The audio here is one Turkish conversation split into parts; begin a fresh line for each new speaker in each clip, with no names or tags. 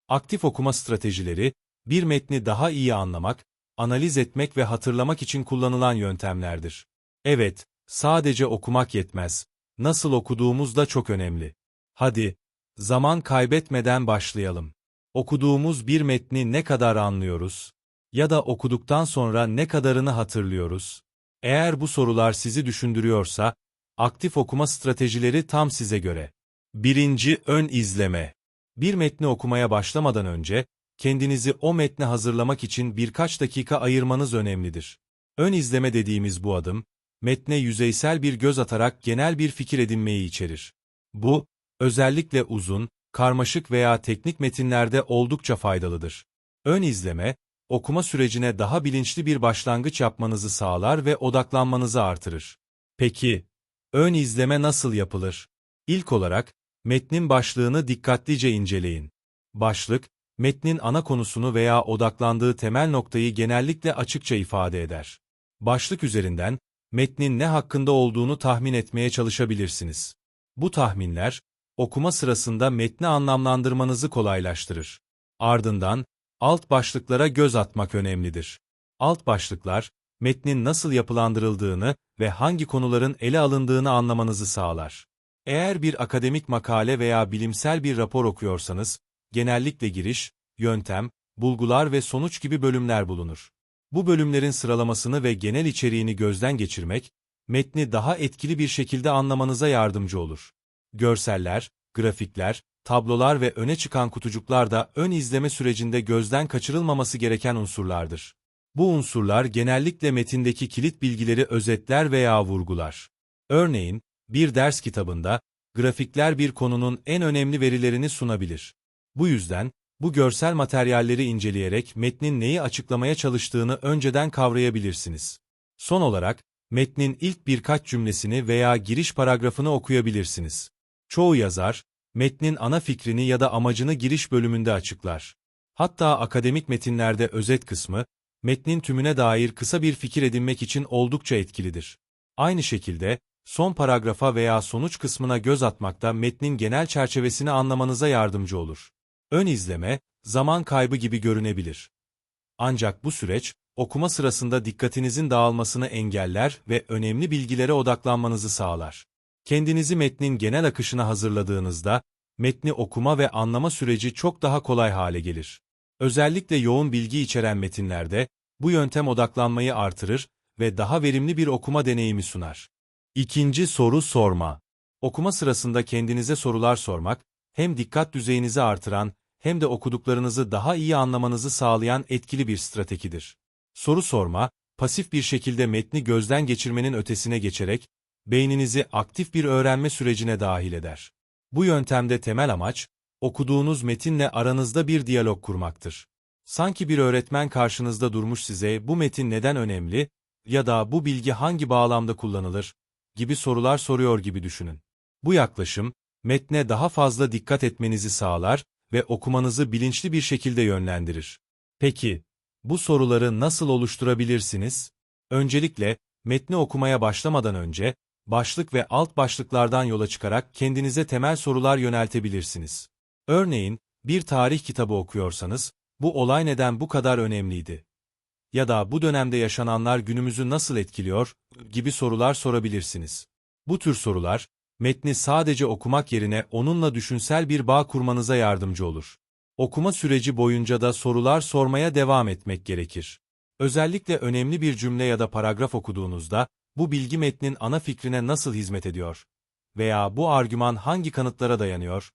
Aktif okuma stratejileri, bir metni daha iyi anlamak, analiz etmek ve hatırlamak için kullanılan yöntemlerdir. Evet, sadece okumak yetmez. Nasıl okuduğumuz da çok önemli. Hadi, zaman kaybetmeden başlayalım. Okuduğumuz bir metni ne kadar anlıyoruz? Ya da okuduktan sonra ne kadarını hatırlıyoruz? Eğer bu sorular sizi düşündürüyorsa, aktif okuma stratejileri tam size göre. 1. Ön izleme. Bir metni okumaya başlamadan önce, kendinizi o metne hazırlamak için birkaç dakika ayırmanız önemlidir. Ön izleme dediğimiz bu adım, metne yüzeysel bir göz atarak genel bir fikir edinmeyi içerir. Bu, özellikle uzun, karmaşık veya teknik metinlerde oldukça faydalıdır. Ön izleme, okuma sürecine daha bilinçli bir başlangıç yapmanızı sağlar ve odaklanmanızı artırır. Peki, ön izleme nasıl yapılır? İlk olarak, metnin başlığını dikkatlice inceleyin. Başlık, metnin ana konusunu veya odaklandığı temel noktayı genellikle açıkça ifade eder. Başlık üzerinden, metnin ne hakkında olduğunu tahmin etmeye çalışabilirsiniz. Bu tahminler, okuma sırasında metni anlamlandırmanızı kolaylaştırır. Ardından, alt başlıklara göz atmak önemlidir. Alt başlıklar, metnin nasıl yapılandırıldığını ve hangi konuların ele alındığını anlamanızı sağlar. Eğer bir akademik makale veya bilimsel bir rapor okuyorsanız, genellikle giriş, yöntem, bulgular ve sonuç gibi bölümler bulunur. Bu bölümlerin sıralamasını ve genel içeriğini gözden geçirmek, metni daha etkili bir şekilde anlamanıza yardımcı olur. Görseller, grafikler, tablolar ve öne çıkan kutucuklar da ön izleme sürecinde gözden kaçırılmaması gereken unsurlardır. Bu unsurlar genellikle metindeki kilit bilgileri özetler veya vurgular. Örneğin, bir ders kitabında, grafikler bir konunun en önemli verilerini sunabilir. Bu yüzden, bu görsel materyalleri inceleyerek metnin neyi açıklamaya çalıştığını önceden kavrayabilirsiniz. Son olarak, metnin ilk birkaç cümlesini veya giriş paragrafını okuyabilirsiniz. Çoğu yazar, metnin ana fikrini ya da amacını giriş bölümünde açıklar. Hatta akademik metinlerde özet kısmı, metnin tümüne dair kısa bir fikir edinmek için oldukça etkilidir. Aynı şekilde, son paragrafa veya sonuç kısmına göz atmak da metnin genel çerçevesini anlamanıza yardımcı olur. Ön izleme, zaman kaybı gibi görünebilir. Ancak bu süreç, okuma sırasında dikkatinizin dağılmasını engeller ve önemli bilgilere odaklanmanızı sağlar. Kendinizi metnin genel akışına hazırladığınızda, metni okuma ve anlama süreci çok daha kolay hale gelir. Özellikle yoğun bilgi içeren metinlerde, bu yöntem odaklanmayı artırır ve daha verimli bir okuma deneyimi sunar. 2. Soru sorma. Okuma sırasında kendinize sorular sormak, hem dikkat düzeyinizi artıran, hem de okuduklarınızı daha iyi anlamanızı sağlayan etkili bir stratejidir. Soru sorma, pasif bir şekilde metni gözden geçirmenin ötesine geçerek, beyninizi aktif bir öğrenme sürecine dahil eder. Bu yöntemde temel amaç, okuduğunuz metinle aranızda bir diyalog kurmaktır. Sanki bir öğretmen karşınızda durmuş size bu metin neden önemli ya da bu bilgi hangi bağlamda kullanılır gibi sorular soruyor gibi düşünün. Bu yaklaşım, metne daha fazla dikkat etmenizi sağlar ve okumanızı bilinçli bir şekilde yönlendirir. Peki, bu soruları nasıl oluşturabilirsiniz? Öncelikle, metni okumaya başlamadan önce, başlık ve alt başlıklardan yola çıkarak kendinize temel sorular yöneltebilirsiniz. Örneğin, bir tarih kitabı okuyorsanız, bu olay neden bu kadar önemliydi? Ya da bu dönemde yaşananlar günümüzü nasıl etkiliyor gibi sorular sorabilirsiniz. Bu tür sorular, metni sadece okumak yerine onunla düşünsel bir bağ kurmanıza yardımcı olur. Okuma süreci boyunca da sorular sormaya devam etmek gerekir. Özellikle önemli bir cümle ya da paragraf okuduğunuzda, bu bilgi metnin ana fikrine nasıl hizmet ediyor? Veya bu argüman hangi kanıtlara dayanıyor?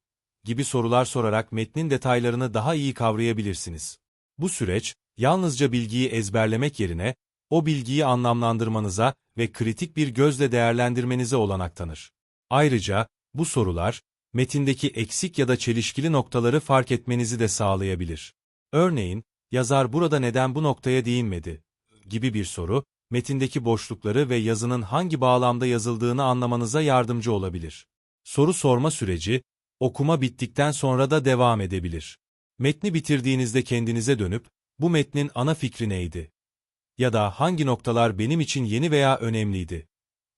Gibi sorular sorarak metnin detaylarını daha iyi kavrayabilirsiniz. Bu süreç, yalnızca bilgiyi ezberlemek yerine, o bilgiyi anlamlandırmanıza ve kritik bir gözle değerlendirmenize olanak tanır. Ayrıca, bu sorular, metindeki eksik ya da çelişkili noktaları fark etmenizi de sağlayabilir. Örneğin, yazar burada neden bu noktaya değinmedi? Gibi bir soru, metindeki boşlukları ve yazının hangi bağlamda yazıldığını anlamanıza yardımcı olabilir. Soru sorma süreci, okuma bittikten sonra da devam edebilir. Metni bitirdiğinizde kendinize dönüp, bu metnin ana fikri neydi? Ya da hangi noktalar benim için yeni veya önemliydi?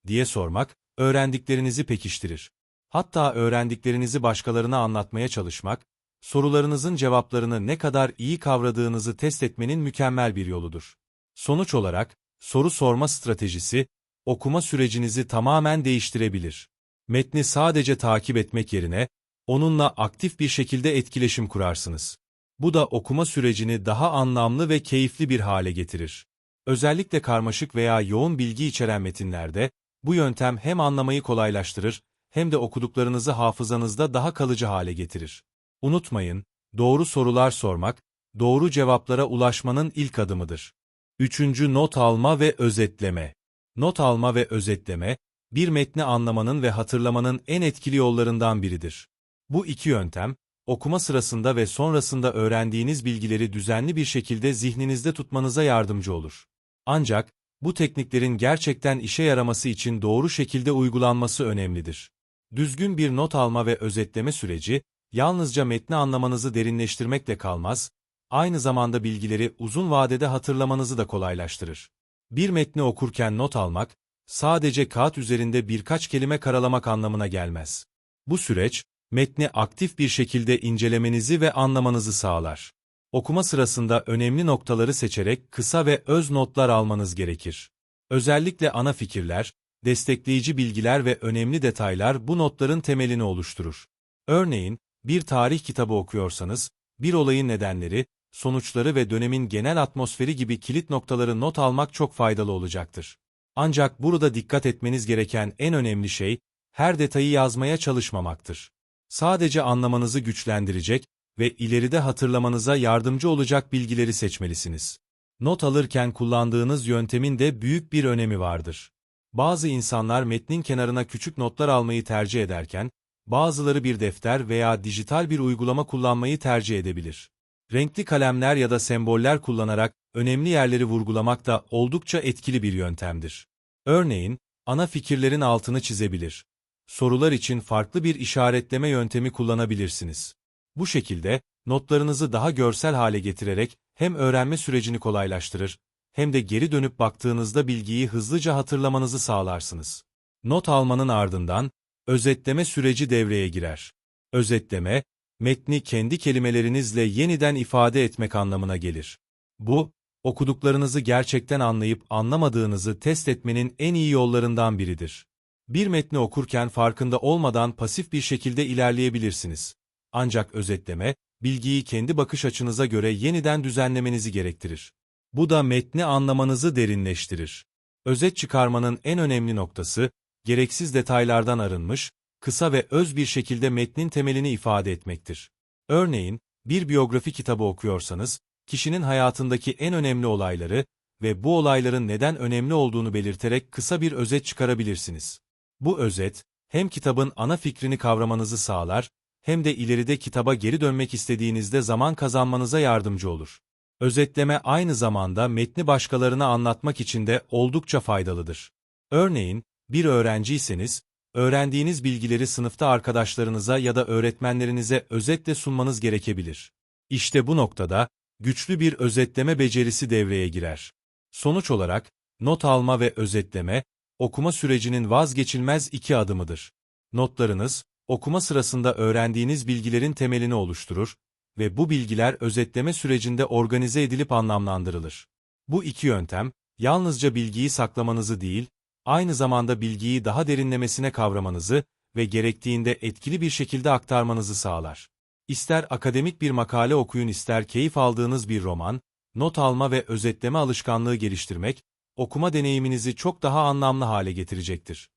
Diye sormak, öğrendiklerinizi pekiştirir. Hatta öğrendiklerinizi başkalarına anlatmaya çalışmak, sorularınızın cevaplarını ne kadar iyi kavradığınızı test etmenin mükemmel bir yoludur. Sonuç olarak, soru sorma stratejisi, okuma sürecinizi tamamen değiştirebilir. Metni sadece takip etmek yerine, onunla aktif bir şekilde etkileşim kurarsınız. Bu da okuma sürecini daha anlamlı ve keyifli bir hale getirir. Özellikle karmaşık veya yoğun bilgi içeren metinlerde, bu yöntem hem anlamayı kolaylaştırır, hem de okuduklarınızı hafızanızda daha kalıcı hale getirir. Unutmayın, doğru sorular sormak, doğru cevaplara ulaşmanın ilk adımıdır. 3. Not alma ve özetleme. Not alma ve özetleme, bir metni anlamanın ve hatırlamanın en etkili yollarından biridir. Bu iki yöntem, okuma sırasında ve sonrasında öğrendiğiniz bilgileri düzenli bir şekilde zihninizde tutmanıza yardımcı olur. Ancak, bu tekniklerin gerçekten işe yaraması için doğru şekilde uygulanması önemlidir. Düzgün bir not alma ve özetleme süreci, yalnızca metni anlamanızı derinleştirmekle kalmaz, aynı zamanda bilgileri uzun vadede hatırlamanızı da kolaylaştırır. Bir metni okurken not almak, sadece kağıt üzerinde birkaç kelime karalamak anlamına gelmez. Bu süreç, metni aktif bir şekilde incelemenizi ve anlamanızı sağlar. Okuma sırasında önemli noktaları seçerek kısa ve öz notlar almanız gerekir. Özellikle ana fikirler, destekleyici bilgiler ve önemli detaylar bu notların temelini oluşturur. Örneğin, bir tarih kitabı okuyorsanız, bir olayın nedenleri, sonuçları ve dönemin genel atmosferi gibi kilit noktaları not almak çok faydalı olacaktır. Ancak burada dikkat etmeniz gereken en önemli şey, her detayı yazmaya çalışmamaktır. Sadece anlamanızı güçlendirecek ve ileride hatırlamanıza yardımcı olacak bilgileri seçmelisiniz. Not alırken kullandığınız yöntemin de büyük bir önemi vardır. Bazı insanlar metnin kenarına küçük notlar almayı tercih ederken, bazıları bir defter veya dijital bir uygulama kullanmayı tercih edebilir. Renkli kalemler ya da semboller kullanarak önemli yerleri vurgulamak da oldukça etkili bir yöntemdir. Örneğin, ana fikirlerin altını çizebilir. Sorular için farklı bir işaretleme yöntemi kullanabilirsiniz. Bu şekilde, notlarınızı daha görsel hale getirerek hem öğrenme sürecini kolaylaştırır, hem de geri dönüp baktığınızda bilgiyi hızlıca hatırlamanızı sağlarsınız. Not almanın ardından, özetleme süreci devreye girer. Özetleme, metni kendi kelimelerinizle yeniden ifade etmek anlamına gelir. Bu, okuduklarınızı gerçekten anlayıp anlamadığınızı test etmenin en iyi yollarından biridir. Bir metni okurken farkında olmadan pasif bir şekilde ilerleyebilirsiniz. Ancak özetleme, bilgiyi kendi bakış açınıza göre yeniden düzenlemenizi gerektirir. Bu da metni anlamanızı derinleştirir. Özet çıkarmanın en önemli noktası, gereksiz detaylardan arınmış, kısa ve öz bir şekilde metnin temelini ifade etmektir. Örneğin, bir biyografi kitabı okuyorsanız, kişinin hayatındaki en önemli olayları ve bu olayların neden önemli olduğunu belirterek kısa bir özet çıkarabilirsiniz. Bu özet, hem kitabın ana fikrini kavramanızı sağlar, hem de ileride kitaba geri dönmek istediğinizde zaman kazanmanıza yardımcı olur. Özetleme aynı zamanda metni başkalarına anlatmak için de oldukça faydalıdır. Örneğin, bir öğrenciyseniz, öğrendiğiniz bilgileri sınıfta arkadaşlarınıza ya da öğretmenlerinize özetle sunmanız gerekebilir. İşte bu noktada, güçlü bir özetleme becerisi devreye girer. Sonuç olarak, not alma ve özetleme, okuma sürecinin vazgeçilmez iki adımıdır. Notlarınız, okuma sırasında öğrendiğiniz bilgilerin temelini oluşturur ve bu bilgiler özetleme sürecinde organize edilip anlamlandırılır. Bu iki yöntem, yalnızca bilgiyi saklamanızı değil, aynı zamanda bilgiyi daha derinlemesine kavramanızı ve gerektiğinde etkili bir şekilde aktarmanızı sağlar. İster akademik bir makale okuyun ister keyif aldığınız bir roman, not alma ve özetleme alışkanlığı geliştirmek, okuma deneyiminizi çok daha anlamlı hale getirecektir.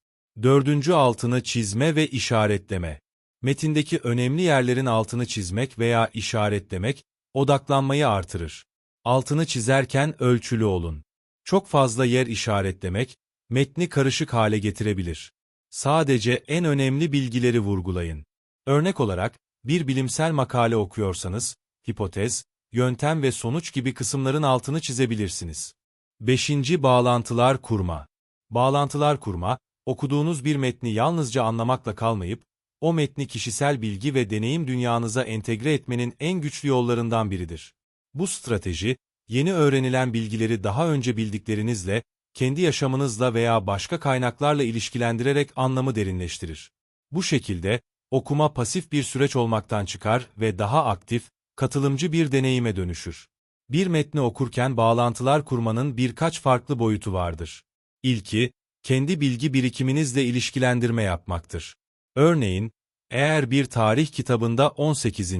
4. Altını çizme ve işaretleme. Metindeki önemli yerlerin altını çizmek veya işaretlemek, odaklanmayı artırır. Altını çizerken ölçülü olun. Çok fazla yer işaretlemek, metni karışık hale getirebilir. Sadece en önemli bilgileri vurgulayın. Örnek olarak, bir bilimsel makale okuyorsanız, hipotez, yöntem ve sonuç gibi kısımların altını çizebilirsiniz. 5. Bağlantılar kurma. Bağlantılar kurma, okuduğunuz bir metni yalnızca anlamakla kalmayıp, o metni kişisel bilgi ve deneyim dünyanıza entegre etmenin en güçlü yollarından biridir. Bu strateji, yeni öğrenilen bilgileri daha önce bildiklerinizle, kendi yaşamınızla veya başka kaynaklarla ilişkilendirerek anlamı derinleştirir. Bu şekilde, Okuma pasif bir süreç olmaktan çıkar ve daha aktif, katılımcı bir deneyime dönüşür. Bir metni okurken bağlantılar kurmanın birkaç farklı boyutu vardır. İlki, kendi bilgi birikiminizle ilişkilendirme yapmaktır. Örneğin, eğer bir tarih kitabında 18.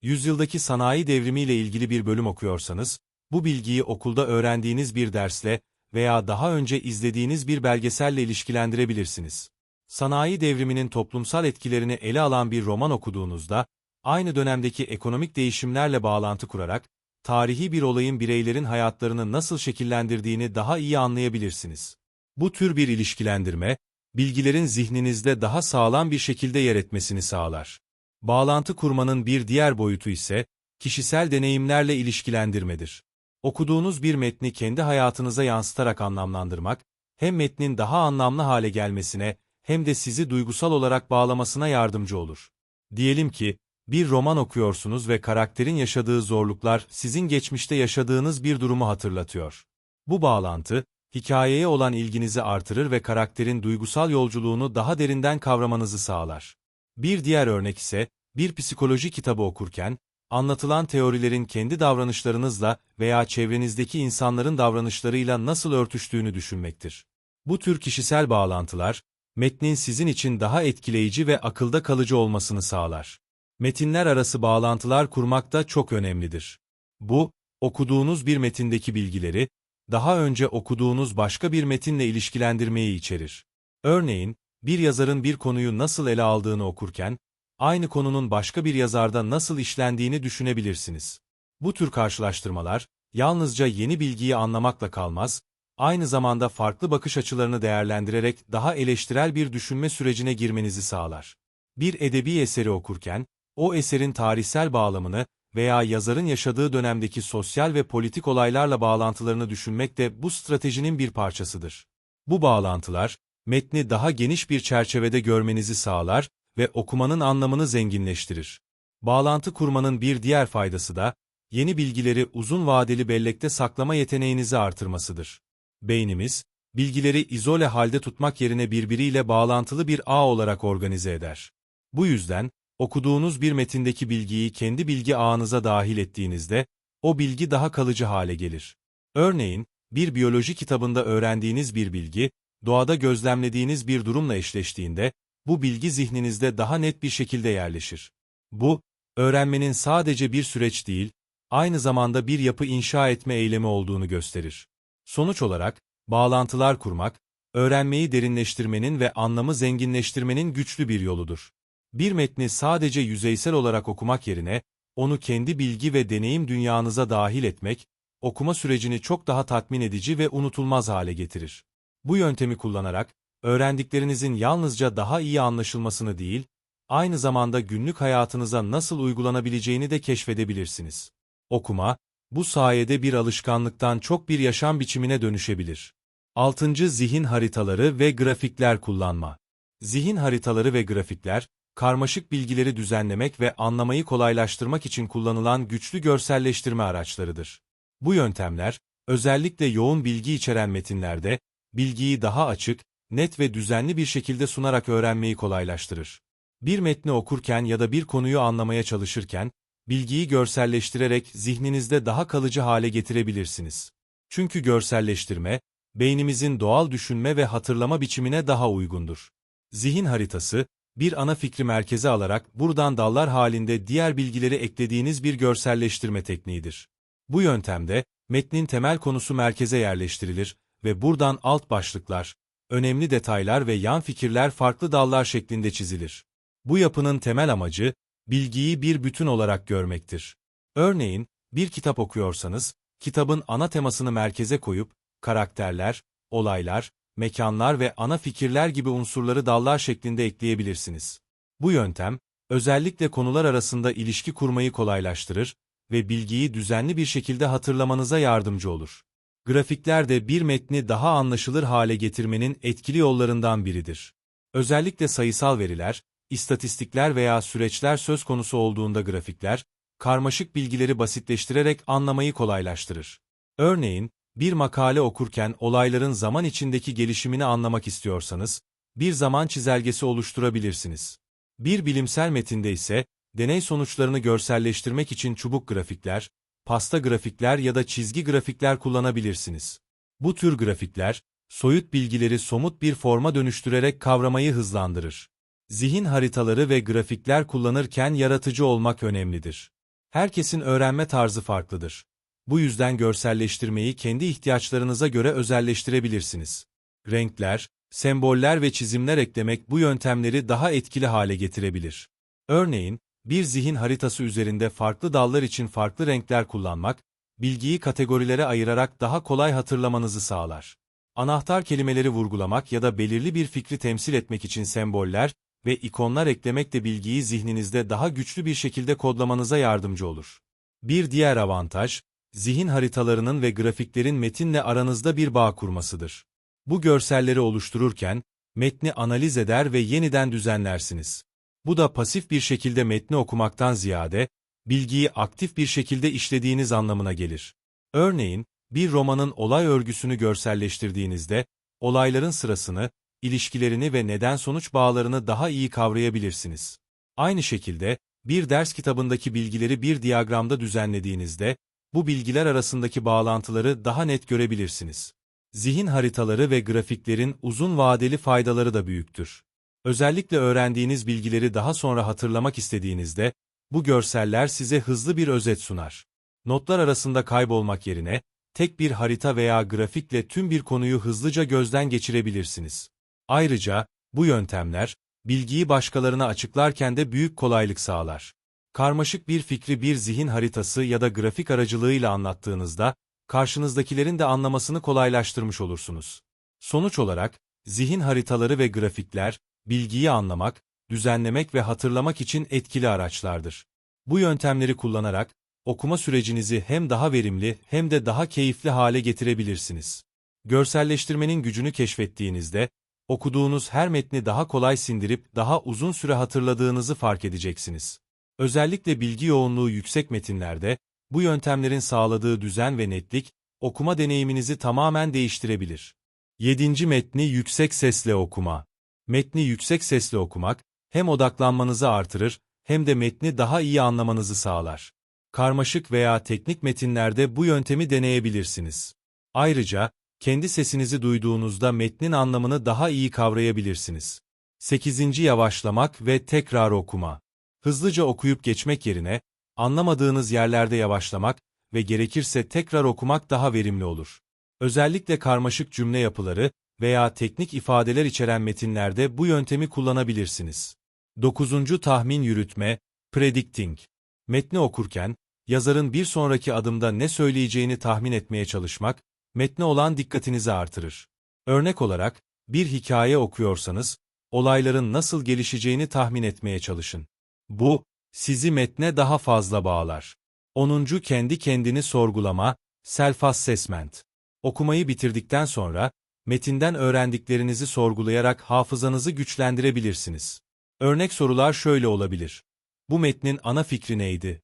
yüzyıldaki sanayi devrimiyle ilgili bir bölüm okuyorsanız, bu bilgiyi okulda öğrendiğiniz bir dersle veya daha önce izlediğiniz bir belgeselle ilişkilendirebilirsiniz. Sanayi devriminin toplumsal etkilerini ele alan bir roman okuduğunuzda, aynı dönemdeki ekonomik değişimlerle bağlantı kurarak, tarihi bir olayın bireylerin hayatlarını nasıl şekillendirdiğini daha iyi anlayabilirsiniz. Bu tür bir ilişkilendirme, bilgilerin zihninizde daha sağlam bir şekilde yer etmesini sağlar. Bağlantı kurmanın bir diğer boyutu ise, kişisel deneyimlerle ilişkilendirmedir. Okuduğunuz bir metni kendi hayatınıza yansıtarak anlamlandırmak, hem metnin daha anlamlı hale gelmesine, hem de sizi duygusal olarak bağlamasına yardımcı olur. Diyelim ki, bir roman okuyorsunuz ve karakterin yaşadığı zorluklar sizin geçmişte yaşadığınız bir durumu hatırlatıyor. Bu bağlantı, hikayeye olan ilginizi artırır ve karakterin duygusal yolculuğunu daha derinden kavramanızı sağlar. Bir diğer örnek ise, bir psikoloji kitabı okurken, anlatılan teorilerin kendi davranışlarınızla veya çevrenizdeki insanların davranışlarıyla nasıl örtüştüğünü düşünmektir. Bu tür kişisel bağlantılar, metnin sizin için daha etkileyici ve akılda kalıcı olmasını sağlar. Metinler arası bağlantılar kurmak da çok önemlidir. Bu, okuduğunuz bir metindeki bilgileri, daha önce okuduğunuz başka bir metinle ilişkilendirmeyi içerir. Örneğin, bir yazarın bir konuyu nasıl ele aldığını okurken, aynı konunun başka bir yazarda nasıl işlendiğini düşünebilirsiniz. Bu tür karşılaştırmalar, yalnızca yeni bilgiyi anlamakla kalmaz, aynı zamanda farklı bakış açılarını değerlendirerek daha eleştirel bir düşünme sürecine girmenizi sağlar. Bir edebi eseri okurken, o eserin tarihsel bağlamını veya yazarın yaşadığı dönemdeki sosyal ve politik olaylarla bağlantılarını düşünmek de bu stratejinin bir parçasıdır. Bu bağlantılar, metni daha geniş bir çerçevede görmenizi sağlar ve okumanın anlamını zenginleştirir. Bağlantı kurmanın bir diğer faydası da, yeni bilgileri uzun vadeli bellekte saklama yeteneğinizi artırmasıdır. Beynimiz, bilgileri izole halde tutmak yerine birbiriyle bağlantılı bir ağ olarak organize eder. Bu yüzden, okuduğunuz bir metindeki bilgiyi kendi bilgi ağınıza dahil ettiğinizde, o bilgi daha kalıcı hale gelir. Örneğin, bir biyoloji kitabında öğrendiğiniz bir bilgi, doğada gözlemlediğiniz bir durumla eşleştiğinde, bu bilgi zihninizde daha net bir şekilde yerleşir. Bu, öğrenmenin sadece bir süreç değil, aynı zamanda bir yapı inşa etme eylemi olduğunu gösterir. Sonuç olarak, bağlantılar kurmak, öğrenmeyi derinleştirmenin ve anlamı zenginleştirmenin güçlü bir yoludur. Bir metni sadece yüzeysel olarak okumak yerine, onu kendi bilgi ve deneyim dünyanıza dahil etmek, okuma sürecini çok daha tatmin edici ve unutulmaz hale getirir. Bu yöntemi kullanarak, öğrendiklerinizin yalnızca daha iyi anlaşılmasını değil, aynı zamanda günlük hayatınıza nasıl uygulanabileceğini de keşfedebilirsiniz. Okuma, bu sayede bir alışkanlıktan çok bir yaşam biçimine dönüşebilir. 6. Zihin haritaları ve grafikler kullanma. Zihin haritaları ve grafikler, karmaşık bilgileri düzenlemek ve anlamayı kolaylaştırmak için kullanılan güçlü görselleştirme araçlarıdır. Bu yöntemler, özellikle yoğun bilgi içeren metinlerde, bilgiyi daha açık, net ve düzenli bir şekilde sunarak öğrenmeyi kolaylaştırır. Bir metni okurken ya da bir konuyu anlamaya çalışırken, bilgiyi görselleştirerek zihninizde daha kalıcı hale getirebilirsiniz. Çünkü görselleştirme, beynimizin doğal düşünme ve hatırlama biçimine daha uygundur. Zihin haritası, bir ana fikri merkeze alarak buradan dallar halinde diğer bilgileri eklediğiniz bir görselleştirme tekniğidir. Bu yöntemde, metnin temel konusu merkeze yerleştirilir ve buradan alt başlıklar, önemli detaylar ve yan fikirler farklı dallar şeklinde çizilir. Bu yapının temel amacı, bilgiyi bir bütün olarak görmektir. Örneğin, bir kitap okuyorsanız, kitabın ana temasını merkeze koyup, karakterler, olaylar, mekanlar ve ana fikirler gibi unsurları dallar şeklinde ekleyebilirsiniz. Bu yöntem, özellikle konular arasında ilişki kurmayı kolaylaştırır ve bilgiyi düzenli bir şekilde hatırlamanıza yardımcı olur. Grafikler de bir metni daha anlaşılır hale getirmenin etkili yollarından biridir. Özellikle sayısal veriler, istatistikler veya süreçler söz konusu olduğunda grafikler, karmaşık bilgileri basitleştirerek anlamayı kolaylaştırır. Örneğin, bir makale okurken olayların zaman içindeki gelişimini anlamak istiyorsanız, bir zaman çizelgesi oluşturabilirsiniz. Bir bilimsel metinde ise, deney sonuçlarını görselleştirmek için çubuk grafikler, pasta grafikler ya da çizgi grafikler kullanabilirsiniz. Bu tür grafikler, soyut bilgileri somut bir forma dönüştürerek kavramayı hızlandırır. Zihin haritaları ve grafikler kullanırken yaratıcı olmak önemlidir. Herkesin öğrenme tarzı farklıdır. Bu yüzden görselleştirmeyi kendi ihtiyaçlarınıza göre özelleştirebilirsiniz. Renkler, semboller ve çizimler eklemek bu yöntemleri daha etkili hale getirebilir. Örneğin, bir zihin haritası üzerinde farklı dallar için farklı renkler kullanmak, bilgiyi kategorilere ayırarak daha kolay hatırlamanızı sağlar. Anahtar kelimeleri vurgulamak ya da belirli bir fikri temsil etmek için semboller ve ikonlar eklemek de bilgiyi zihninizde daha güçlü bir şekilde kodlamanıza yardımcı olur. Bir diğer avantaj, zihin haritalarının ve grafiklerin metinle aranızda bir bağ kurmasıdır. Bu görselleri oluştururken, metni analiz eder ve yeniden düzenlersiniz. Bu da pasif bir şekilde metni okumaktan ziyade, bilgiyi aktif bir şekilde işlediğiniz anlamına gelir. Örneğin, bir romanın olay örgüsünü görselleştirdiğinizde, olayların sırasını, ilişkilerini ve neden-sonuç bağlarını daha iyi kavrayabilirsiniz. Aynı şekilde, bir ders kitabındaki bilgileri bir diyagramda düzenlediğinizde, bu bilgiler arasındaki bağlantıları daha net görebilirsiniz. Zihin haritaları ve grafiklerin uzun vadeli faydaları da büyüktür. Özellikle öğrendiğiniz bilgileri daha sonra hatırlamak istediğinizde, bu görseller size hızlı bir özet sunar. Notlar arasında kaybolmak yerine, tek bir harita veya grafikle tüm bir konuyu hızlıca gözden geçirebilirsiniz. Ayrıca, bu yöntemler, bilgiyi başkalarına açıklarken de büyük kolaylık sağlar. Karmaşık bir fikri bir zihin haritası ya da grafik aracılığıyla anlattığınızda, karşınızdakilerin de anlamasını kolaylaştırmış olursunuz. Sonuç olarak, zihin haritaları ve grafikler, bilgiyi anlamak, düzenlemek ve hatırlamak için etkili araçlardır. Bu yöntemleri kullanarak, okuma sürecinizi hem daha verimli hem de daha keyifli hale getirebilirsiniz. Görselleştirmenin gücünü keşfettiğinizde, okuduğunuz her metni daha kolay sindirip daha uzun süre hatırladığınızı fark edeceksiniz. Özellikle bilgi yoğunluğu yüksek metinlerde, bu yöntemlerin sağladığı düzen ve netlik, okuma deneyiminizi tamamen değiştirebilir. 7. Metni yüksek sesle okuma. Metni yüksek sesle okumak, hem odaklanmanızı artırır, hem de metni daha iyi anlamanızı sağlar. Karmaşık veya teknik metinlerde bu yöntemi deneyebilirsiniz. Ayrıca, kendi sesinizi duyduğunuzda metnin anlamını daha iyi kavrayabilirsiniz. 8. Yavaşlamak ve tekrar okuma. Hızlıca okuyup geçmek yerine, anlamadığınız yerlerde yavaşlamak ve gerekirse tekrar okumak daha verimli olur. Özellikle karmaşık cümle yapıları veya teknik ifadeler içeren metinlerde bu yöntemi kullanabilirsiniz. 9. Tahmin yürütme, predicting. Metni okurken, yazarın bir sonraki adımda ne söyleyeceğini tahmin etmeye çalışmak, metne olan dikkatinizi artırır. Örnek olarak, bir hikaye okuyorsanız, olayların nasıl gelişeceğini tahmin etmeye çalışın. Bu, sizi metne daha fazla bağlar. 10. Kendi kendini sorgulama, self-assessment. Okumayı bitirdikten sonra, metinden öğrendiklerinizi sorgulayarak hafızanızı güçlendirebilirsiniz. Örnek sorular şöyle olabilir. Bu metnin ana fikri neydi?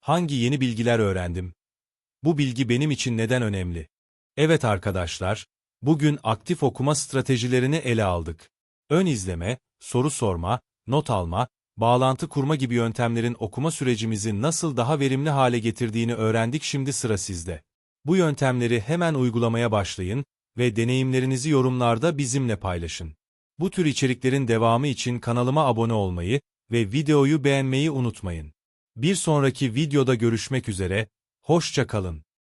Hangi yeni bilgiler öğrendim? Bu bilgi benim için neden önemli? Evet arkadaşlar, bugün aktif okuma stratejilerini ele aldık. Ön izleme, soru sorma, not alma, bağlantı kurma gibi yöntemlerin okuma sürecimizi nasıl daha verimli hale getirdiğini öğrendik, şimdi sıra sizde. Bu yöntemleri hemen uygulamaya başlayın ve deneyimlerinizi yorumlarda bizimle paylaşın. Bu tür içeriklerin devamı için kanalıma abone olmayı ve videoyu beğenmeyi unutmayın. Bir sonraki videoda görüşmek üzere, hoşça kalın.